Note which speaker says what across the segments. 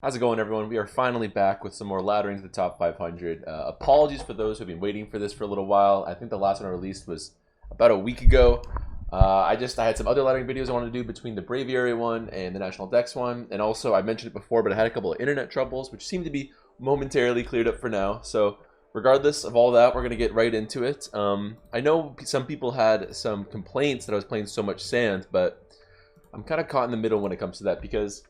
Speaker 1: How's it going, everyone? We are finally back with some more laddering to the top 500. Apologies for those who have been waiting for this for a little while. I think the last one I released was about a week ago. I had some other laddering videos I wanted to do between the Braviary one and the National Dex one. And also, I mentioned it before, but I had a couple of internet troubles, which seem to be momentarily cleared up for now. So regardless of all that, we're going to get right into it. I know some people had some complaints that I was playing so much sand, but I'm kind of caught in the middle when it comes to that because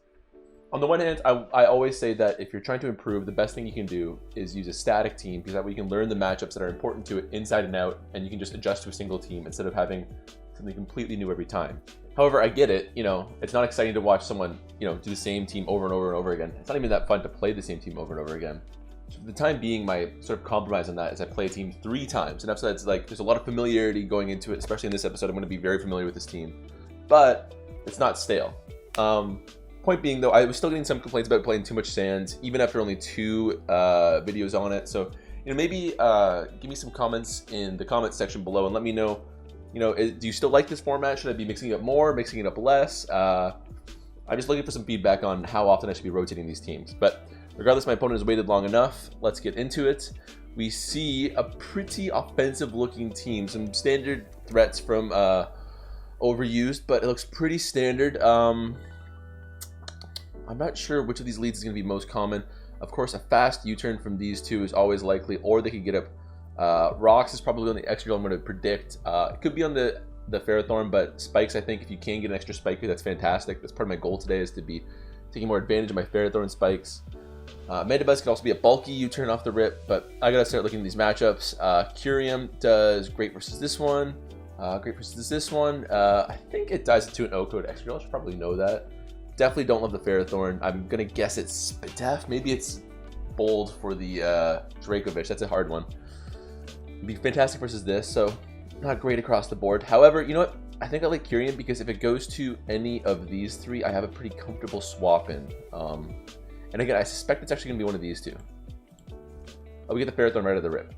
Speaker 1: on the one hand, I always say that if you're trying to improve, the best thing you can do is use a static team, because that way you can learn the matchups that are important to it inside and out, and you can just adjust to a single team instead of having something completely new every time. However, I get it, it's not exciting to watch someone, do the same team over and over and over again. It's not even that fun to play the same team over and over again. So for the time being, my sort of compromise on that is I play a team 3 times. And that's like, there's a lot of familiarity going into it, especially in this episode. I'm going to be very familiar with this team, but it's not stale. Point being, though, I was still getting some complaints about playing too much sand, even after only 2 videos on it. So, maybe give me some comments in the comments section below and let me know, do you still like this format? Should I be mixing it up more, mixing it up less? I'm just looking for some feedback on how often I should be rotating these teams. But regardless, my opponent has waited long enough. Let's get into it. We see a pretty offensive-looking team. Some standard threats from Overused, but it looks pretty standard. I'm not sure which of these leads is going to be most common. Of course, a fast U-turn from these two is always likely, or they could get up. Rocks is probably on the extra I'm going to predict. It could be on the Ferrothorn, but spikes, I think, if you can get an extra spike here, that's fantastic. That's part of my goal today, is to be taking more advantage of my Ferrothorn spikes. Mandibuzz could also be a bulky U-turn off the rip, but I got to start looking at these matchups. Curium does great versus this one. Great versus this one. I think it dies to an O-code extra. I should probably know that. Definitely don't love the Ferrothorn. I'm gonna guess it's Spidef. Maybe it's bold for the Dracovish. That's a hard one. It'd be fantastic versus this, so not great across the board. However, you know what? I think I like Curium because if it goes to any of these 3, I have a pretty comfortable swap in. And again, I suspect it's actually gonna be one of these 2. Oh, we get the Ferrothorn right out of the rip.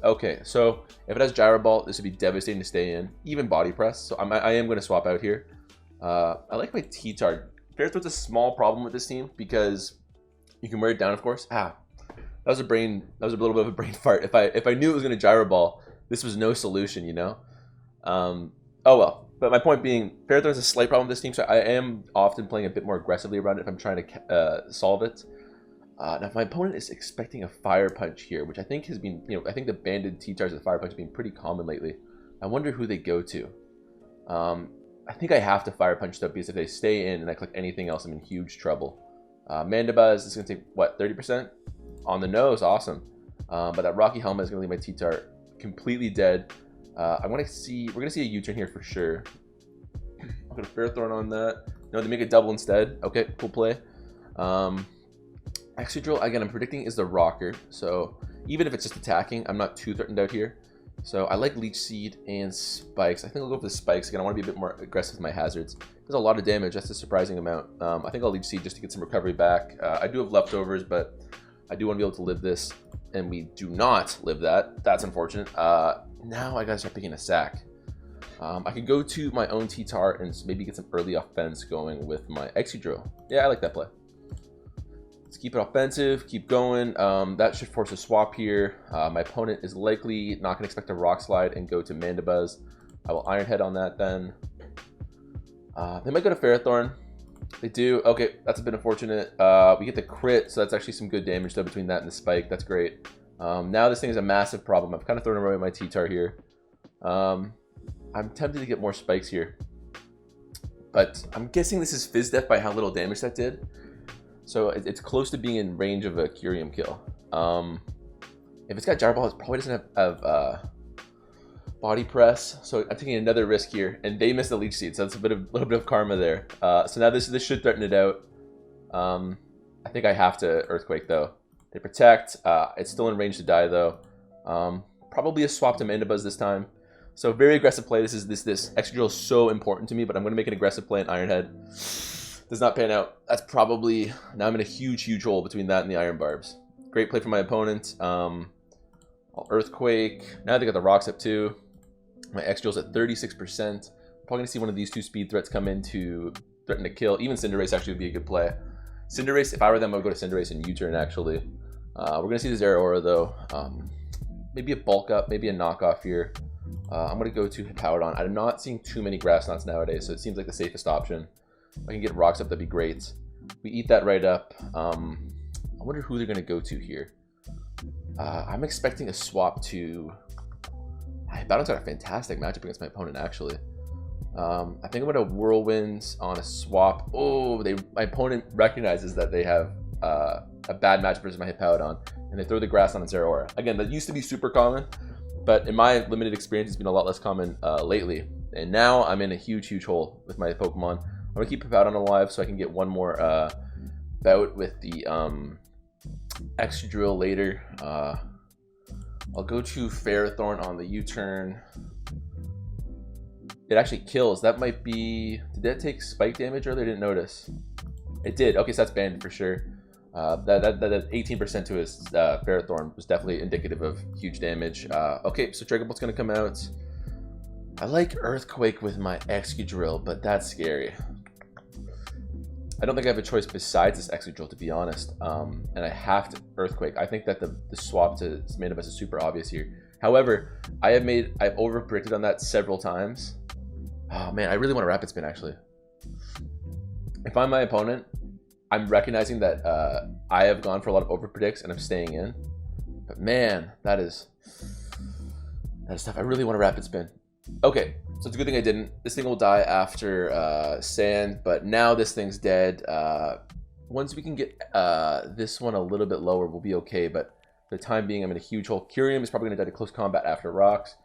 Speaker 1: Okay, so if it has Gyro Ball, this would be devastating to stay in. Even Body Press, so I am gonna swap out here. I like my T-Tard. Ferrothorn's a small problem with this team because you can wear it down, of course. That was a little bit of a brain fart. If I knew it was going to Gyro Ball, this was no solution, Oh well. But my point being, Ferrothorn's a slight problem with this team, so I am often playing a bit more aggressively around it if I'm trying to solve it. Now, if my opponent is expecting a Fire Punch here, which I think has been, I think the banded T-Tards with Fire Punch have been pretty common lately. I wonder who they go to. I think I have to Fire Punch though, because if they stay in and I click anything else, I'm in huge trouble. Mandibuzz is going to take, what, 30%? On the nose, awesome. But that Rocky Helmet is going to leave my T-Tart completely dead. We're going to see a U-turn here for sure. I'm going to Ferrothorn on that. No, they make a double instead. Okay, cool play. Excadrill, again, I'm predicting is the rocker. So even if it's just attacking, I'm not too threatened out here. So I like Leech Seed and Spikes. I think I'll go for the Spikes. Again, I want to be a bit more aggressive with my hazards. There's a lot of damage. That's a surprising amount. I think I'll Leech Seed just to get some recovery back. I do have leftovers, but I do want to be able to live this. And we do not live that. That's unfortunate. Now I got to start picking a sack. I could go to my own T-Tar and maybe get some early offense going with my Excadrill. Yeah, I like that play. Let's keep it offensive, keep going. That should force a swap here. My opponent is likely not going to expect a Rock Slide and go to Mandibuzz. I will Iron Head on that then. They might go to Ferrothorn. They do. Okay, that's a bit unfortunate. We get the crit, so that's actually some good damage though between that and the Spike. That's great. Now this thing is a massive problem. I've kind of thrown away my T-Tar here. I'm tempted to get more Spikes here. But I'm guessing this is Fizz Death by how little damage that did. So it's close to being in range of a Curium kill. If it's got Gyro Ball, it probably doesn't have Body Press. So I'm taking another risk here, and they missed the Leech Seed, so that's a little bit of karma there. So now this should threaten it out. I think I have to Earthquake though. They protect. It's still in range to die though. Probably a swap to Mandibuzz this time. So very aggressive play. This Excadrill is so important to me, but I'm going to make an aggressive play in Iron Head. Does not pan out. That's probably... Now I'm in a huge hole between that and the Iron Barbs. Great play for my opponent. I'll Earthquake. Now they got the Rocks up too. My Excadrill's at 36%. Probably going to see one of these 2 speed threats come in to threaten to kill. Even Cinderace actually would be a good play. Cinderace, if I were them, I would go to Cinderace and U-turn, actually. We're going to see the Zeraora, though. Maybe a bulk up, maybe a knockoff here. I'm going to go to Hippowdon. I'm not seeing too many grass knots nowadays, so it seems like the safest option. If I can get rocks up, that'd be great. We eat that right up. I wonder who they're going to go to here. I'm expecting a swap to... Hippowdon's got a fantastic matchup against my opponent, actually. I think I'm going to Whirlwind on a swap. Oh, my opponent recognizes that they have a bad match versus my Hippowdon, and they throw the grass on Zeraora. Again, that used to be super common, but in my limited experience, it's been a lot less common lately. And now I'm in a huge hole with my Pokemon. I'm going to keep Hippowdon alive so I can get one more bout with the Excadrill later. I'll go to Ferrothorn on the U-turn. It actually kills. That might be... Did that take spike damage earlier? I didn't notice. It did. Okay, so that's banded for sure. That 18% to his Ferrothorn was definitely indicative of huge damage. Okay, so Dragon Bolt's going to come out. I like Earthquake with my Excadrill, but that's scary. I don't think I have a choice besides this Excadrill, to be honest. And I have to Earthquake. I think that the swap to Manabus is super obvious here. However, I've over-predicted on that several times. Oh man, I really want a Rapid Spin, actually. If I'm my opponent, I'm recognizing that I have gone for a lot of over-predicts and I'm staying in. But man, that is tough. I really want a Rapid Spin. Okay, so it's a good thing I didn't. This thing will die after Sand, but now this thing's dead. Once we can get this one a little bit lower, we'll be okay, but for the time being, I'm in a huge hole. Kyurem is probably going to die to close combat after Rocks.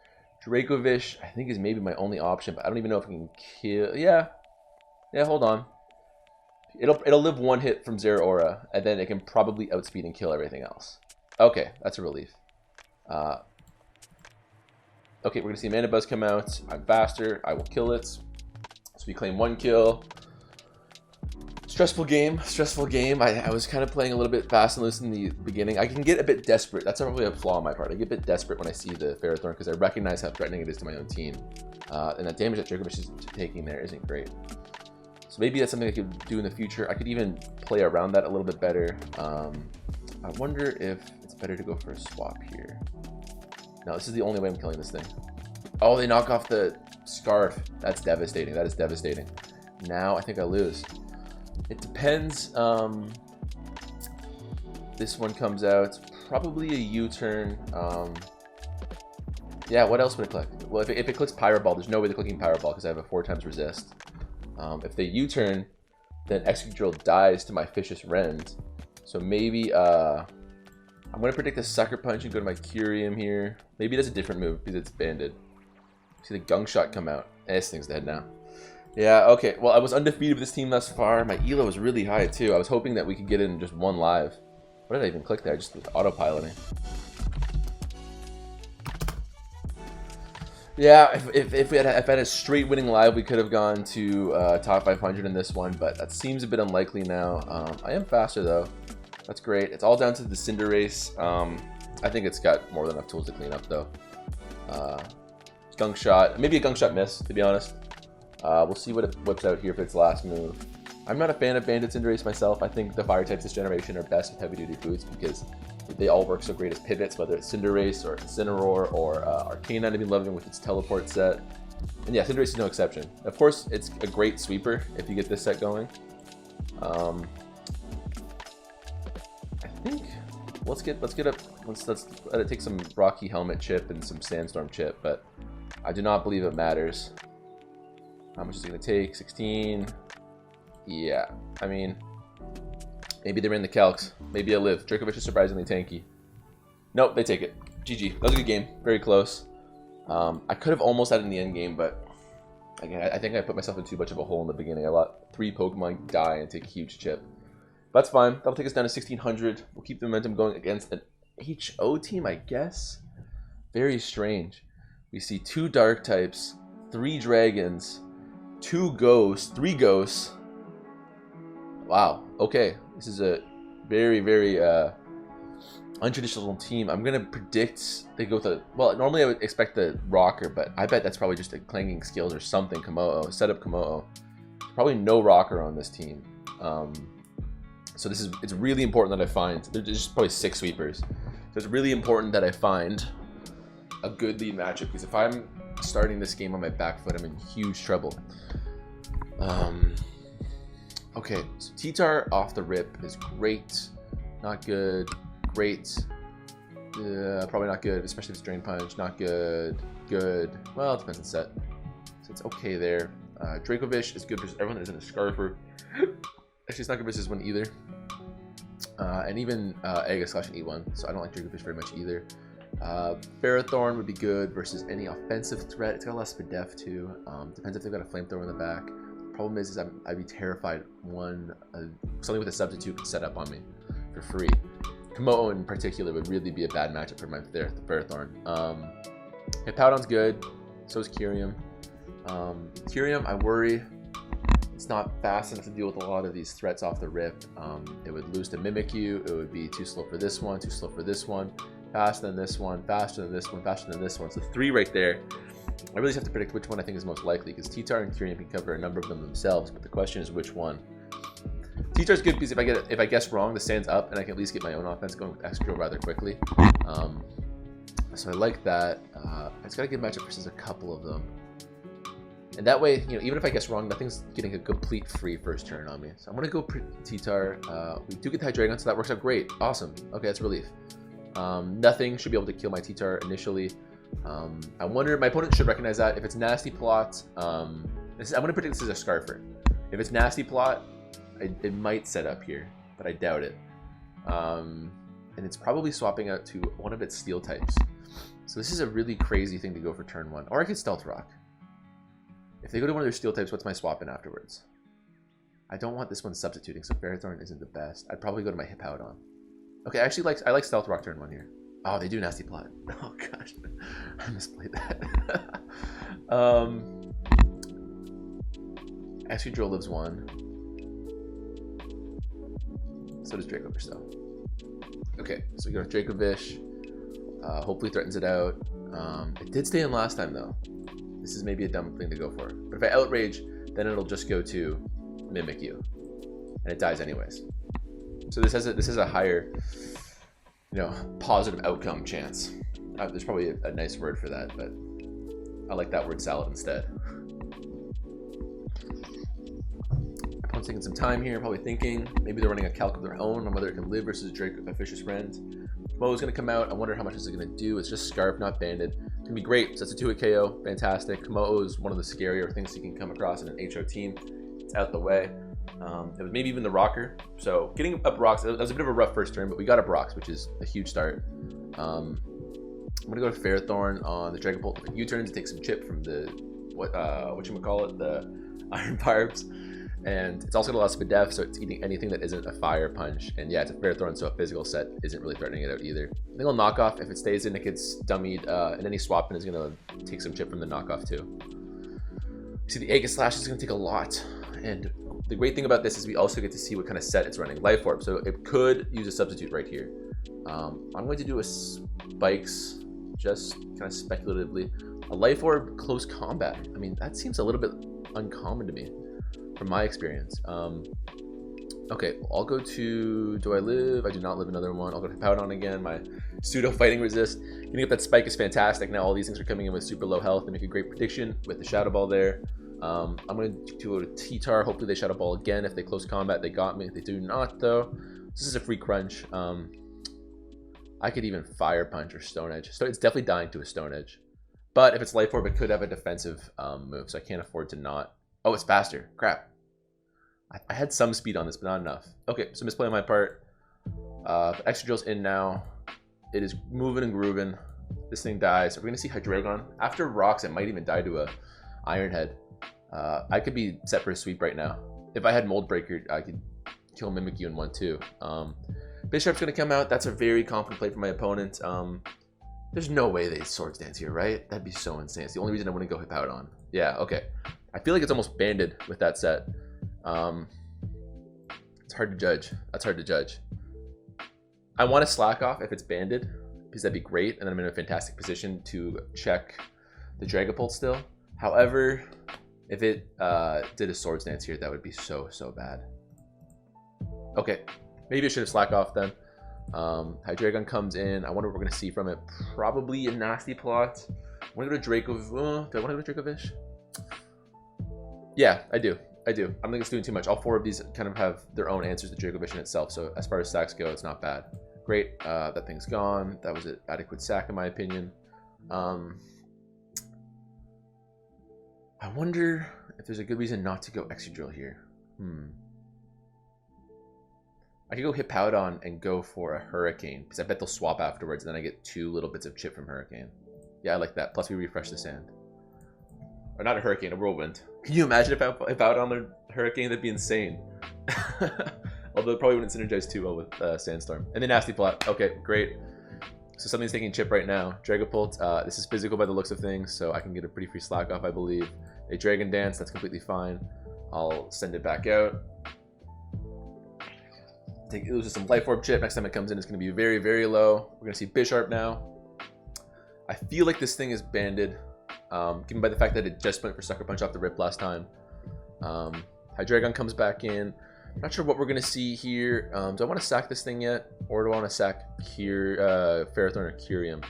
Speaker 1: Dracovish, I think, is maybe my only option, but I don't even know if I can kill... Yeah, hold on. It'll live one hit from Zeraora, and then it can probably outspeed and kill everything else. Okay, that's a relief. Okay, we're going to see Manabuzz come out. I'm faster. I will kill it. So we claim 1 kill. Stressful game. I was kind of playing a little bit fast and loose in the beginning. I can get a bit desperate. That's probably a flaw on my part. I get a bit desperate when I see the Ferrothorn because I recognize how threatening it is to my own team. And that damage that Dracovish is taking there isn't great. So maybe that's something I could do in the future. I could even play around that a little bit better. I wonder if it's better to go for a swap here. No, this is the only way I'm killing this thing. Oh, they knock off the Scarf. That's devastating. That is devastating. Now I think I lose. It depends. This one comes out. Probably a U-turn. Yeah, what else would it click? Well, if it clicks Pyro Ball, there's no way they're clicking Pyro Ball because I have a 4x resist. If they U-turn, then Excadrill dies to my Vicious Rend. So maybe I'm going to predict a Sucker Punch and go to my Kyurem here. Maybe it does a different move because it's banded. See the Gunk Shot come out. This thing's dead now. Yeah, okay. Well, I was undefeated with this team thus far. My elo was really high too. I was hoping that we could get in just one live. What did I even click there? Just autopiloting. Yeah, if I had a straight winning live, we could have gone to top 500 in this one, but that seems a bit unlikely now. I am faster though. That's great. It's all down to the Cinderace. I think it's got more than enough tools to clean up though. Gunk Shot, maybe a Gunk Shot miss, to be honest. We'll see what it whips out here for its last move. I'm not a fan of Banded Cinderace myself. I think the fire types this generation are best with heavy duty boots because they all work so great as pivots, whether it's Cinderace or Incineroar or Arcanine. I've been loving with its teleport set. And yeah, Cinderace is no exception. Of course, it's a great sweeper if you get this set going. I think let's let it take some Rocky Helmet chip and some Sandstorm chip, but I do not believe it matters. How much is it going to take? 16. Yeah, I mean, maybe they're in the calcs. Maybe I live. Dracovish is surprisingly tanky. Nope, they take it. GG. That was a good game. Very close. I could have almost had it in the end game, but again, I think I put myself in too much of a hole in the beginning. I let 3 Pokemon die and take a huge chip. But that's fine. That'll take us down to 1600. We'll keep the momentum going against an HO team, I guess. Very strange. We see 2 Dark types, 3 Dragons, 2 Ghosts, 3 Ghosts. Wow. Okay. This is a very, very untraditional team. I'm going to predict they go with a... Well, normally I would expect the Rocker, but I bet that's probably just a Clanging Skills or something. Komodo. Set up Komodo. Probably no Rocker on this team. So it's really important that I find, there's just probably 6 sweepers. So it's really important that I find a good lead matchup, because if I'm starting this game on my back foot, I'm in huge trouble. Okay, so TYRANITAR off the rip is great. Not good. Great. Probably not good, especially if it's Drain Punch. Not good. Good. Well, it depends on set. So it's okay there. Dracovish is good versus everyone that isn't a Scarfer. Actually, it's not good versus one either. And even Aegislash and E1, so I don't like Dracovish very much either. Ferrothorn would be good versus any offensive threat. It's got a lot of def too. Depends if they've got a flamethrower in the back. Problem is I'd be terrified something with a substitute could set up on me for free. Komodo in particular would really be a bad matchup for my Ferrothorn. Hippowdon's good, so is Kyurem. Kyurem, I worry it's not fast enough to deal with a lot of these threats off the rip. It would lose to Mimikyu. It would be too slow for this one, too slow for this one, faster than this one, faster than this one, faster than this one. So 3 right there. I really just have to predict which one I think is most likely, because TYRANITAR and Kyurem can cover a number of them themselves, but the question is which one. TYRANITAR's good because if I guess wrong, the stand's up, and I can at least get my own offense going with Excadrill rather quickly. So I like that. It's got a good matchup versus a couple of them. And that way, you know, even if I guess wrong, nothing's getting a complete free first turn on me. So I'm gonna go TYRANITAR. We do get the Hydreigon, so that works out great. Awesome. Okay, that's a relief. Nothing should be able to kill my TYRANITAR initially. I wonder, my opponent should recognize that. If it's Nasty Plot, I'm gonna predict this is a Scarfer. If it's Nasty Plot, it might set up here, but I doubt it. And it's probably swapping out to one of its Steel types. So this is a really crazy thing to go for turn 1. Or I could Stealth Rock. If they go to one of their Steel types, what's my swap in afterwards? I don't want this one substituting, so Ferrothorn isn't the best. I'd probably go to my Hippowdon. Okay, I like Stealth Rock turn 1 here. Oh, they do Nasty Plot. Oh gosh, I misplayed that. Excadrill lives 1. So does Dracovish though. Okay, so we go to Dracovish. Hopefully threatens it out. It did stay in last time though. This is maybe a dumb thing to go for. But if I Outrage, then it'll just go to Mimikyu. And it dies anyways. So this has a higher, you know, positive outcome chance. There's probably a nice word for that, but I like that word salad instead. Opponent's taking some time here, probably thinking. Maybe they're running a calc of their own on whether it can live versus Fish's Friend. Komodo's going to come out. I wonder how much is it going to do. It's just Scarf, not Banded. It's going to be great. So that's a 2-hit KO. Fantastic. Komodo is one of the scarier things you can come across in an HO team. It's out the way. It was maybe even the Rocker. So getting up rocks, that was a bit of a rough first turn, but we got up rocks, which is a huge start. I'm going to go to Ferrothorn on the Dragapult with U-turn to take some chip from the, whatchamacallit, the Iron Barbs. And it's also got a lot of def, so it's eating anything that isn't a fire punch. And yeah, it's a Ferrothorn, so a physical set isn't really threatening it out either. I think I'll knock off. If it stays in, it gets dummied, and any swap in is going to take some chip from the knockoff too. You see, the Aegislash is going to take a lot. And the great thing about this is we also get to see what kind of set it's running. Life Orb, so it could use a substitute right here. I'm going to do a Spikes, just kind of speculatively. A Life Orb close combat. I mean, that seems a little bit uncommon to me from my experience. Okay, I'll go to, do I live? I do not live another one. I'll go to Hippowdon again, my pseudo fighting resist. Getting up that spike is fantastic. Now all these things are coming in with super low health. They make a great prediction with the Shadow Ball there. I'm going to go to TYRANITAR. Hopefully they Shadow Ball again. If they close combat, they got me. If they do not though, this is a free crunch. I could even Fire Punch or Stone Edge. So it's definitely dying to a Stone Edge. But if it's Life Orb, it could have a defensive move, so I can't afford to not. Oh, it's faster. Crap. I had some speed on this, but not enough. Okay, so misplay on my part. Excadrill's in now. It is moving and grooving. This thing dies. We're going to see Hydreigon. After rocks, it might even die to a Iron Head. I could be set for a sweep right now. If I had Mold Breaker, I could kill Mimikyu in one too. Bishop's going to come out. That's a very confident play for my opponent. There's no way they Swords Dance here, right? That'd be so insane. It's the only reason I wouldn't go Hippowdon. Yeah, okay. I feel like it's almost banded with that set. It's hard to judge. That's hard to judge. I want to slack off if it's banded, because that'd be great, and then I'm in a fantastic position to check the Dragapult still. However, if it did a Swords Dance here, that would be so bad. Okay, Maybe I should have slack off then. Hydreigon comes in. I wonder what we're going to see from it. Probably a nasty plot. I want to go to Draco. Do I want to go to Dracovish? Yeah, I do. I do. I don't think it's doing too much. All 4 of these kind of have their own answers to Dracovish in itself. So as far as sacks go, it's not bad. Great. That thing's gone. That was an adequate sack in my opinion. I wonder if there's a good reason not to go Excadrill here. I could go Hippowdon and go for a Hurricane, because I bet they'll swap afterwards, and then I get 2 little bits of chip from Hurricane. Yeah, I like that. Plus we refresh the sand. Or not a Hurricane, a Whirlwind. Can you imagine if Hippowdon on a Hurricane? That'd be insane. Although it probably wouldn't synergize too well with Sandstorm. And then Nasty Plot. Okay, great. So something's taking chip right now. Dragapult. This is physical by the looks of things, so I can get a pretty free slack off, I believe. A Dragon Dance, that's completely fine. I'll send it back out. It loses some Life Orb chip. Next time it comes in, it's going to be very, very low. We're going to see Bisharp now. I feel like this thing is banded, given by the fact that it just went for Sucker Punch off the rip last time. Hydreigon comes back in. Not sure what we're going to see here. Do I want to sack this thing yet? Or do I want to sack Ferrothorn or Kyurem?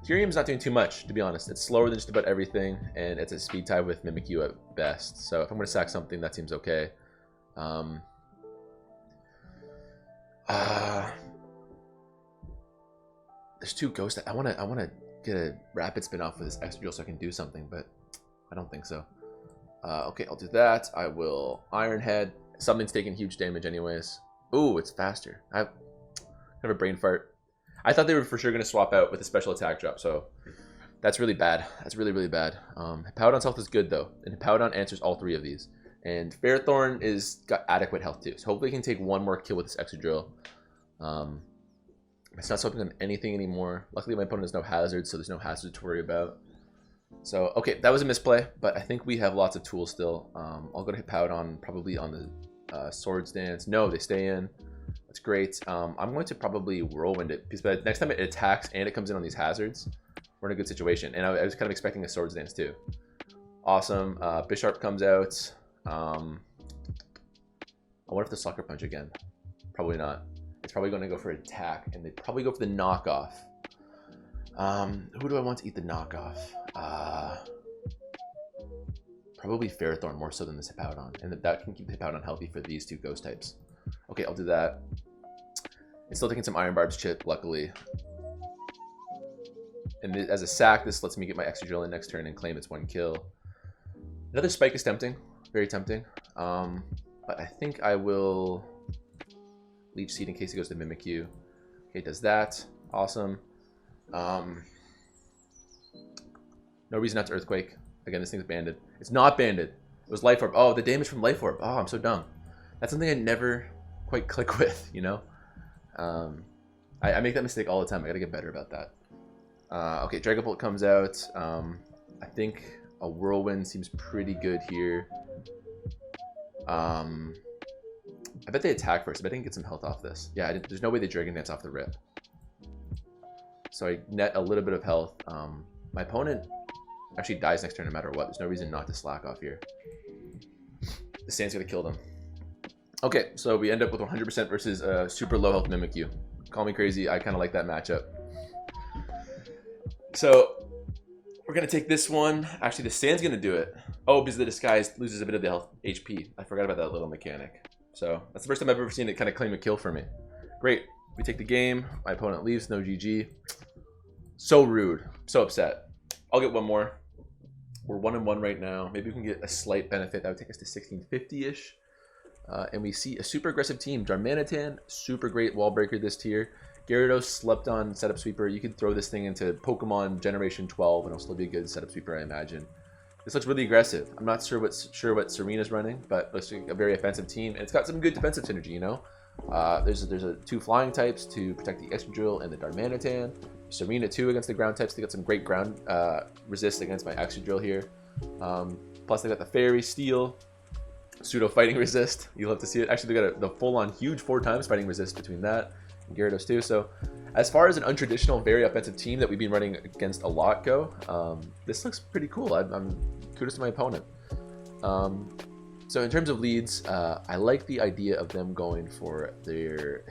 Speaker 1: Kyurem's not doing too much, to be honest. It's slower than just about everything, and it's a speed type with Mimikyu at best. So if I'm going to sack something, that seems okay. There's 2 ghosts. I want to get a rapid spin off with this Excadrill so I can do something, but I don't think so. Okay, I'll do that. I will Iron Head. Something's taking huge damage anyways. Ooh, it's faster. I have a brain fart. I thought they were for sure going to swap out with a special attack drop, so that's really bad. That's really, really bad. Hippowdon's health is good, though, and Hippowdon answers all 3 of these. And Ferrothorn is got adequate health, too, so hopefully he can take 1 more kill with this Excadrill. It's not swapping on anything anymore. Luckily, my opponent has no hazard, so there's no hazard to worry about. So, okay, that was a misplay, but I think we have lots of tools still. I'll go to Hippowdon, probably on the Swords Dance. No, they stay in. That's great. I'm going to probably Whirlwind it, because by the next time it attacks and it comes in on these hazards, we're in a good situation. And I was kind of expecting a Swords Dance, too. Awesome. Bisharp comes out. I wonder if the Sucker Punch again. Probably not. It's probably going to go for attack, and they probably go for the knockoff. Who do I want to eat the knockoff? Probably Ferrothorn more so than this Hippowdon, and that can keep the Hippowdon healthy for these 2 ghost types. Okay, I'll do that. It's still taking some Iron Barbs chip, luckily. And as a sack, this lets me get my Excadrill in next turn and claim it's 1 kill. Another Spike is tempting, very tempting. But I think I will Leech Seed in case it goes to Mimikyu. Okay, does that. Awesome. No reason not to Earthquake. Again, this thing's banded. It's not banded. It was Life Orb. Oh, the damage from Life Orb. Oh, I'm so dumb. That's something I never quite click with, you know? I make that mistake all the time. I gotta get better about that. Okay, Dragapult comes out. I think a Whirlwind seems pretty good here. I bet they attack first. I bet they can get some health off this. Yeah, there's no way they Dragon Dance off the rip. So I net a little bit of health. My opponent actually dies next turn no matter what. There's no reason not to slack off here. The sand's gonna kill them. Okay, so we end up with 100% versus a super low health Mimikyu. Call me crazy, I kind of like that matchup. So we're gonna take this one. Actually, the sand's gonna do it. Oh, because the disguise loses a bit of the health HP. I forgot about that little mechanic. So that's the first time I've ever seen it kind of claim a kill for me. Great. We take the game. My opponent leaves. No GG. So rude. So upset. I'll get 1 more. We're 1-1 right now. Maybe we can get a slight benefit. That would take us to 1650-ish. And we see a super aggressive team. Darmanitan, super great wall breaker this tier. Gyarados slept on setup sweeper. You could throw this thing into Pokemon Generation 12 and it'll still be a good setup sweeper, I imagine. This looks really aggressive. I'm not sure what Serena's running, but it looks like a very offensive team. And it's got some good defensive synergy, you know? There's 2 flying types to protect the Excadrill and the Darmanitan. Serena 2 against the ground types. They got some great ground resist against my Excadrill here. Plus they got the Fairy Steel, pseudo fighting resist. You'll have to see it. Actually, they got the full-on huge 4 times fighting resist between that and Gyarados too. So as far as an untraditional, very offensive team that we've been running against a lot go, this looks pretty cool. I'm kudos to my opponent. So in terms of leads, I like the idea of them going for their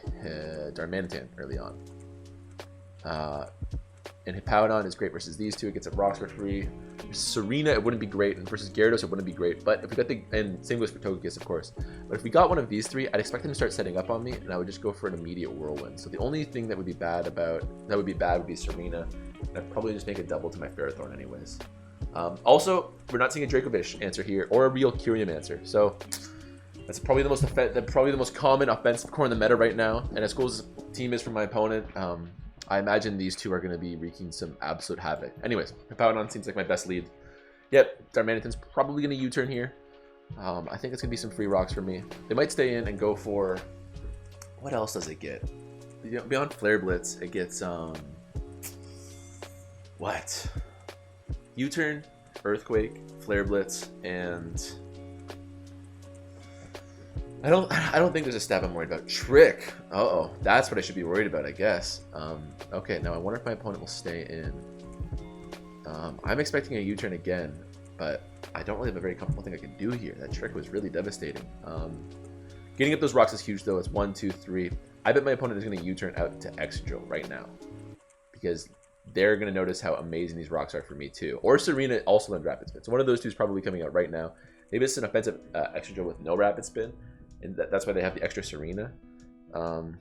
Speaker 1: TYRANITAR early on. And Hippowdon is great versus these two. It gets up rocks for free. Serena, it wouldn't be great. And versus Gyarados, it wouldn't be great. But if we got the... And same goes for Togekiss, of course. But if we got one of these three, I'd expect them to start setting up on me. And I would just go for an immediate Whirlwind. So the only thing that would be bad would be Serena. And I'd probably just make a double to my Ferrothorn anyways. Also, we're not seeing a Dracovish answer here. Or a real Kyurem answer. So... That's probably the most common offensive core in the meta right now. And as cool as this team is from my opponent, I imagine these two are going to be wreaking some absolute havoc. Anyways, Hippowdon seems like my best lead. Yep, TYRANITAR's probably going to U-turn here. I think it's going to be some free rocks for me. They might stay in and go for... What else does it get? Beyond Flare Blitz, it gets... What? U-turn, Earthquake, Flare Blitz, and... I don't think there's a stab I'm worried about. Trick. Uh-oh. That's what I should be worried about, I guess. Okay, now I wonder if my opponent will stay in. I'm expecting a U-turn again, but I don't really have a very comfortable thing I can do here. That trick was really devastating. Getting up those rocks is huge, though. It's 1, 2, 3. I bet my opponent is going to U-turn out to Excadrill right now, because they're going to notice how amazing these rocks are for me, too. Or Serena also learned Rapid Spin. So one of those two is probably coming out right now. Maybe it's an offensive Excadrill with no Rapid Spin. And that's why they have the extra Serena. So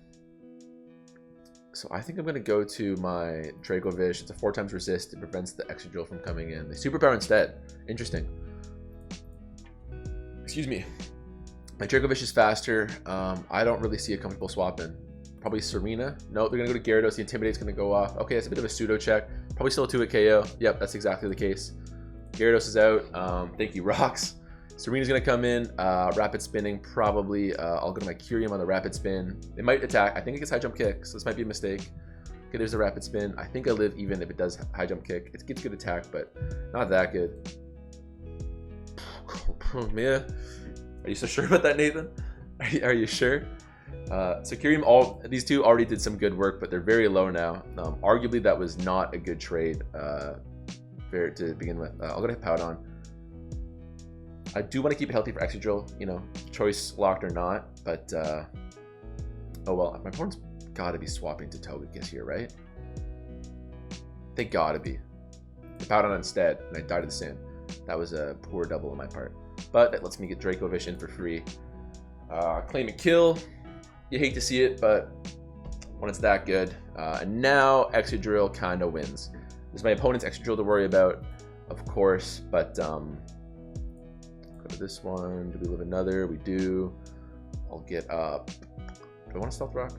Speaker 1: I think I'm going to go to my Dracovish. It's a 4 times resist. It prevents the Excadrill from coming in. They superpower instead. Interesting. Excuse me. My Dracovish is faster. I don't really see a comfortable swap in. Probably Serena. No, they're going to go to Gyarados. The Intimidate's going to go off. Okay, that's a bit of a pseudo check. Probably still a 2-hit KO. Yep, that's exactly the case. Gyarados is out. Thank you, Rocks. Serena's going to come in, rapid spinning, probably. I'll go to my Kyurem on the rapid spin. They might attack. I think it gets high jump kick, so this might be a mistake. Okay, there's a rapid spin. I think I live even if it does high jump kick. It gets good attack, but not that good. Oh, man. Are you so sure about that, Nathan? Are you sure? So Kyurem, these two already did some good work, but they're very low now. Arguably, that was not a good trade to begin with. I'll go to Hippowdon. I do want to keep it healthy for Excadrill, you know, choice locked or not, but, oh well, my opponent's gotta be swapping to Togekiss here, right? They gotta be. Hippowdon instead, and I died to the Sin. That was a poor double on my part. But that lets me get Dracovish in for free. Claim a kill. You hate to see it, but when it's that good. And now Excadrill kind of wins. This is my opponent's Excadrill to worry about, of course, but, go to this one. Do we live another? We do. I'll get up. Do I want to Stealth Rock?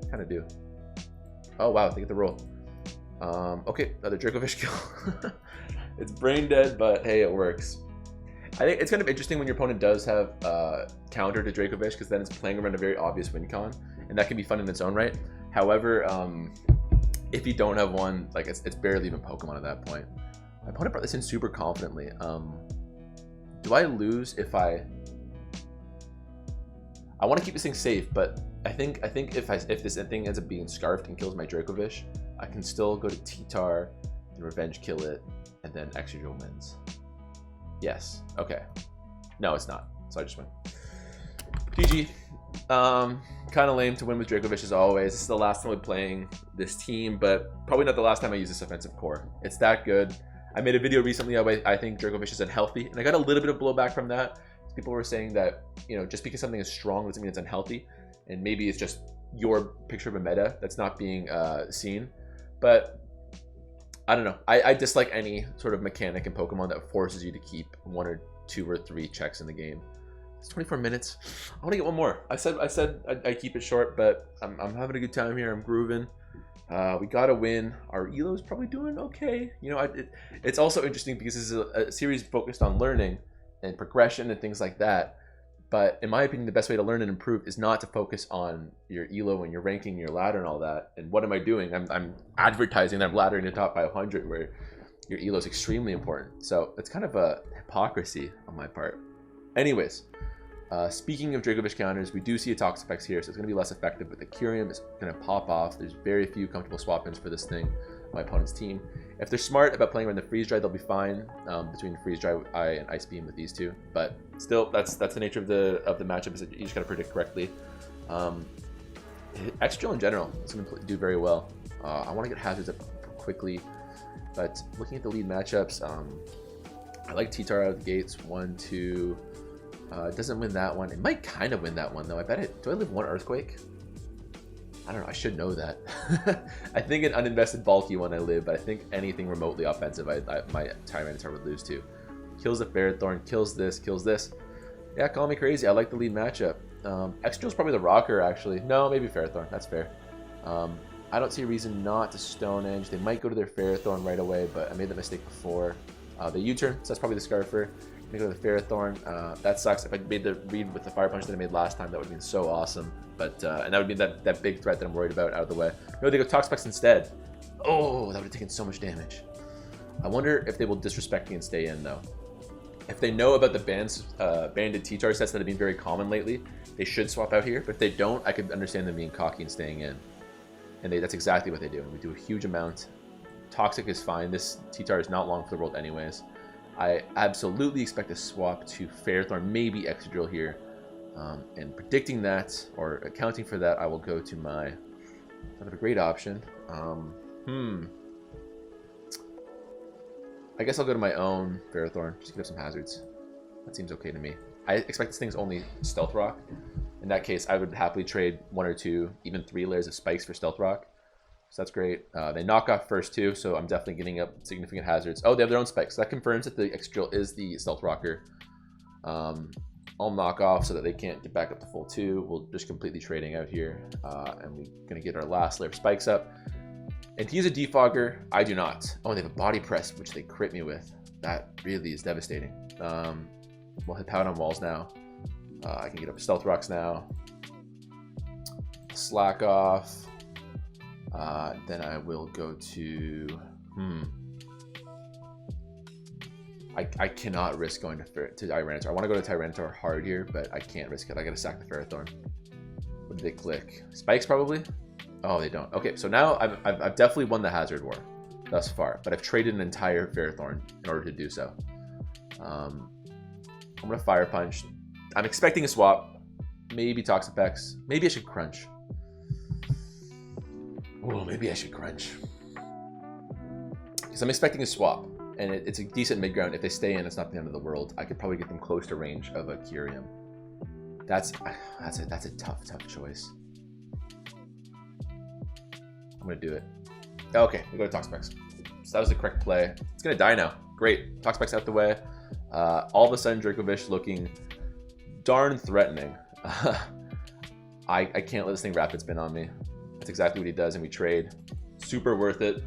Speaker 1: Kind of do. Oh wow, they get the roll. Okay, another Dracovish kill. It's brain dead, but hey, it works. I think it's kind of interesting when your opponent does have counter to Dracovish, because then it's playing around a very obvious win con, and that can be fun in its own right. However, if you don't have one, like it's barely even Pokemon at that point. My opponent brought this in super confidently. Do I lose if I want to keep this thing safe, but I think if this thing ends up being scarfed and kills my Dracovish, I can still go to TYRANITAR and revenge kill it, and then Excadrill wins. Yes. Okay. No, it's not. So I just win. GG. Kind of lame to win with Dracovish as always. This is the last time we're playing this team, but probably not the last time I use this offensive core. It's that good. I made a video recently how I think Dracovish is unhealthy, and I got a little bit of blowback from that. People were saying that, you know, just because something is strong doesn't mean it's unhealthy, and maybe it's just your picture of a meta that's not being seen. But I don't know. I dislike any sort of mechanic in Pokemon that forces you to keep 1 or 2 or 3 checks in the game. It's 24 minutes. I want to get one more. I said I'd keep it short, but I'm having a good time here. I'm grooving. We got to win. Our Elo is probably doing okay. You know, it's also interesting because this is a series focused on learning and progression and things like that. But in my opinion, the best way to learn and improve is not to focus on your Elo and your ranking, your ladder and all that. And what am I doing? I'm advertising that I'm laddering the top 500 where your Elo is extremely important. So it's kind of a hypocrisy on my part. Anyways, speaking of Dracovish counters, we do see a Toxapex here, so it's going to be less effective, but the Kyurem is going to pop off. There's very few comfortable swap-ins for this thing. my opponent's team. If they're smart about playing around the freeze dry, they'll be fine between freeze dry and ice beam with these two. But still, that's the nature of the matchup, is that you just gotta predict correctly. Extra in general is gonna do very well. I want to get hazards up quickly, but looking at the lead matchups, I like TYRANITAR out of the gates. 1, 2. It doesn't win that one. It might kind of win that one though. I bet it. Do I live 1 earthquake? I don't know. I should know that. I think an uninvested bulky one I live, but I think anything remotely offensive, my TYRANITAR would lose to. Kills the Ferrothorn, kills this, kills this. Yeah, call me crazy. I like the lead matchup. Extra's probably the rocker, actually. No, maybe Ferrothorn. That's fair. I don't see a reason not to Stone Edge. They might go to their Ferrothorn right away, but I made the mistake before. They U-turn, so that's probably the Scarfer. They go to the Ferrothorn. That sucks. If I made the read with the Fire Punch that I made last time, that would have been so awesome. But and that would be that big threat that I'm worried about out of the way. No, they go Toxapex instead. Oh, that would have taken so much damage. I wonder if they will disrespect me and stay in, though. If they know about the banded TYRANITAR sets that have been very common lately, they should swap out here. But if they don't, I could understand them being cocky and staying in. And that's exactly what they do. We do a huge amount. Toxic is fine. This TYRANITAR is not long for the world anyways. I absolutely expect a swap to Ferrothorn, maybe Excadrill here. And predicting that, or accounting for that, I will go to my... Kind of a great option. I guess I'll go to my own Ferrothorn, just to get up some hazards. That seems okay to me. I expect this thing's only Stealth Rock. In that case, I would happily trade 1 or 2, even 3 layers of spikes for Stealth Rock. So that's great. They knock off first too, so I'm definitely getting up significant hazards. Oh, they have their own spikes. So that confirms that the Excadrill is the Stealth Rocker. I'll knock off so that they can't get back up to full 2. We'll just completely trading out here. And we're going to get our last layer of spikes up. And he's a defogger. I do not. Oh, they have a body press, which they crit me with. That really is devastating. We'll hit pout on walls now. I can get up Stealth Rocks now. Slack off. Then I will go to... I cannot risk going to TYRANITAR. I want to go to TYRANITAR hard here, but I can't risk it. I got to sack the Ferrothorn. What did they click? Spikes, probably? Oh, they don't. Okay, so now I've definitely won the hazard war thus far, but I've traded an entire Ferrothorn in order to do so. I'm going to Fire Punch. I'm expecting a swap. Maybe Toxapex. Maybe I should Crunch. Oh, maybe I should Crunch. Because I'm expecting a swap. And it's a decent mid-ground. If they stay in, it's not the end of the world. I could probably get them close to range of a Kyurem. That's a tough choice. I'm going to do it. Okay, we go to Toxapex. So that was the correct play. It's going to die now. Great. Toxapex out the way. All of a sudden, Dracovish looking darn threatening. I can't let this thing rapid spin on me. That's exactly what he does, and we trade. Super worth it.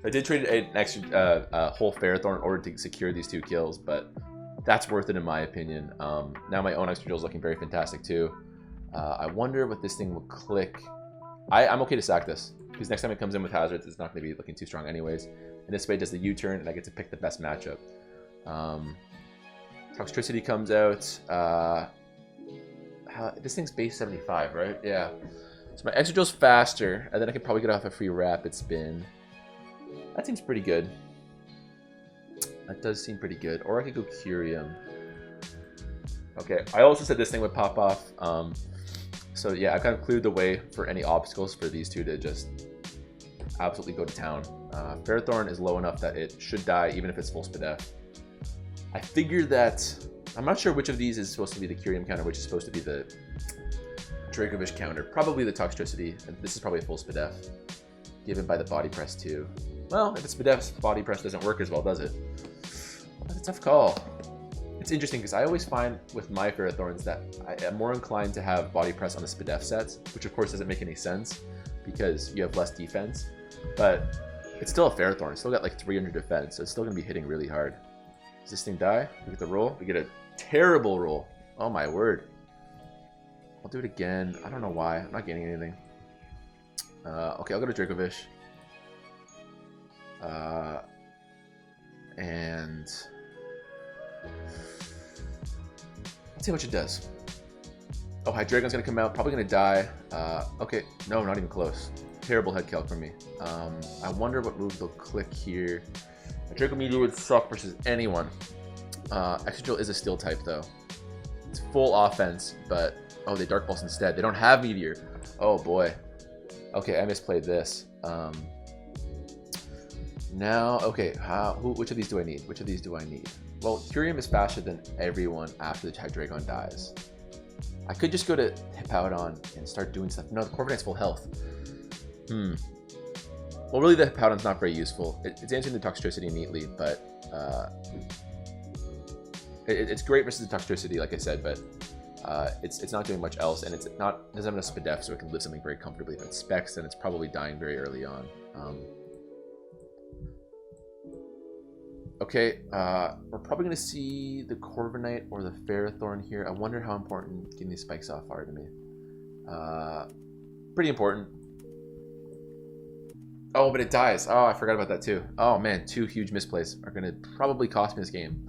Speaker 1: I did trade an extra whole Ferrothorn in order to secure these 2 kills, but that's worth it in my opinion. Now my own Excadrill is looking very fantastic too. I wonder what this thing will click. I'm okay to sack this, because next time it comes in with hazards, it's not going to be looking too strong anyways. And this way it does the U-turn, and I get to pick the best matchup. Toxtricity comes out. This thing's base 75, right? Yeah. So my Excadrill's faster, and then I could probably get off a free rapid spin. That seems pretty good. That does seem pretty good. Or I could go Kyurem. Okay, I also said this thing would pop off. So yeah, I've kind of cleared the way for any obstacles for these 2 to just absolutely go to town. Ferrothorn is low enough that it should die even if it's full Spadef. I figured that... I'm not sure which of these is supposed to be the Kyurem counter, which is supposed to be the Dracovish counter. Probably the Toxtricity, and this is probably a full Spadef. Given by the body press too. Well, if it's Spadef's body press doesn't work as well, does it? That's a tough call. It's interesting because I always find with my Ferrothorns that I am more inclined to have body press on the Spadef sets, which of course doesn't make any sense because you have less defense. But it's still a Ferrothorn. It's still got like 300 defense, so it's still going to be hitting really hard. Does this thing die? We get the roll. We get a terrible roll. Oh my word. I'll do it again. I don't know why. I'm not gaining anything. Okay, I'll go to Dracovish. And let's see how much it does. Oh, Hydreigon's gonna come out, probably gonna die. Okay, no, not even close. Terrible head calc for me. I wonder what move they'll click here. Hydreigon Meteor would suck versus anyone. Excadrill is a steel type though. It's full offense, but oh, they Dark Pulse instead. They don't have Meteor. Oh boy. Okay, I misplayed this. Now, okay, which of these do I need? Which of these do I need? Well, Curium is faster than everyone after the Hydreigon dies. I could just go to Hippowdon and start doing stuff. No, the Corviknight's full health. Well, really, the Hippowdon's not very useful. It's answering the Toxtricity neatly, but it's great versus the Toxtricity, like I said, but it's not doing much else, and doesn't have enough Spadef, so it can live something very comfortably. If it specs, then it's probably dying very early on. Okay, we're probably going to see the Corviknight or the Ferrothorn here. I wonder how important getting these spikes off are to me. Pretty important. Oh, but it dies. Oh, I forgot about that too. Oh man, 2 huge misplays are going to probably cost me this game.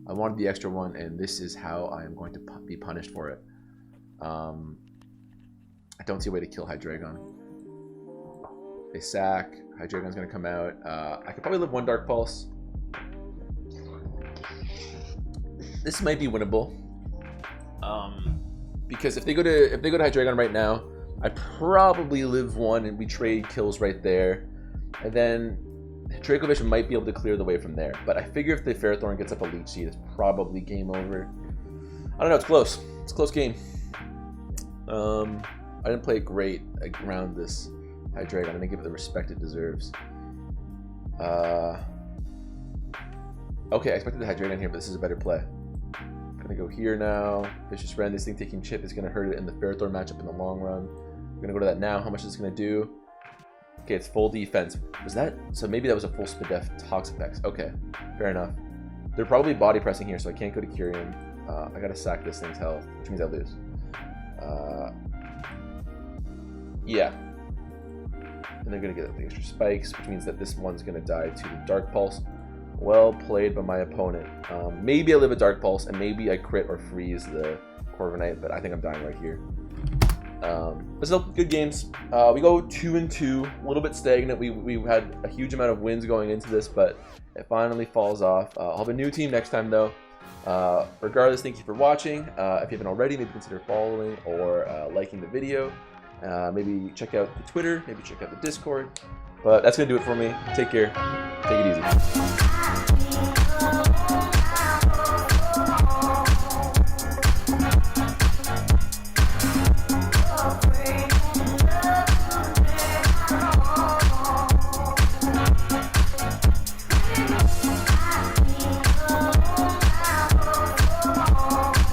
Speaker 1: I wanted the extra one, and this is how I am going to be punished for it. I don't see a way to kill Hydreigon. They sack. Hydreigon's going to come out. I could probably live 1 Dark Pulse. This might be winnable, because if they go to Hydreigon right now, I probably live 1 and we trade kills right there, and then Dracovish might be able to clear the way from there. But I figure if the Ferrothorn gets up a Leech Seed, it's probably game over. I don't know. It's close. It's a close game. I didn't play it great around this Hydreigon. I didn't give it the respect it deserves. Okay, I expected the Hydreigon here, but this is a better play. I'm gonna go here now. Vicious Rend. This thing taking chip is gonna hurt it in the Ferrothorn matchup in the long run. I'm gonna go to that now. How much is this gonna do? Okay, it's full defense. Was that? So maybe that was a full Spadef Tox effects. Okay, fair enough. They're probably body pressing here, so I can't go to Curium. I gotta sack this thing's health, which means I lose. Yeah. And they're gonna get the extra spikes, which means that this one's gonna die to the Dark Pulse. Well played by my opponent. Maybe I live a Dark Pulse, and maybe I crit or freeze the Corviknight, but I think I'm dying right here. But still, good games. We go 2-2, a little bit stagnant. We had a huge amount of wins going into this, but it finally falls off. I'll have a new team next time, though. Regardless, thank you for watching. If you haven't already, maybe consider following or liking the video. Maybe check out the Twitter, maybe check out the Discord. But that's going to do it for me. Take care. Take it easy.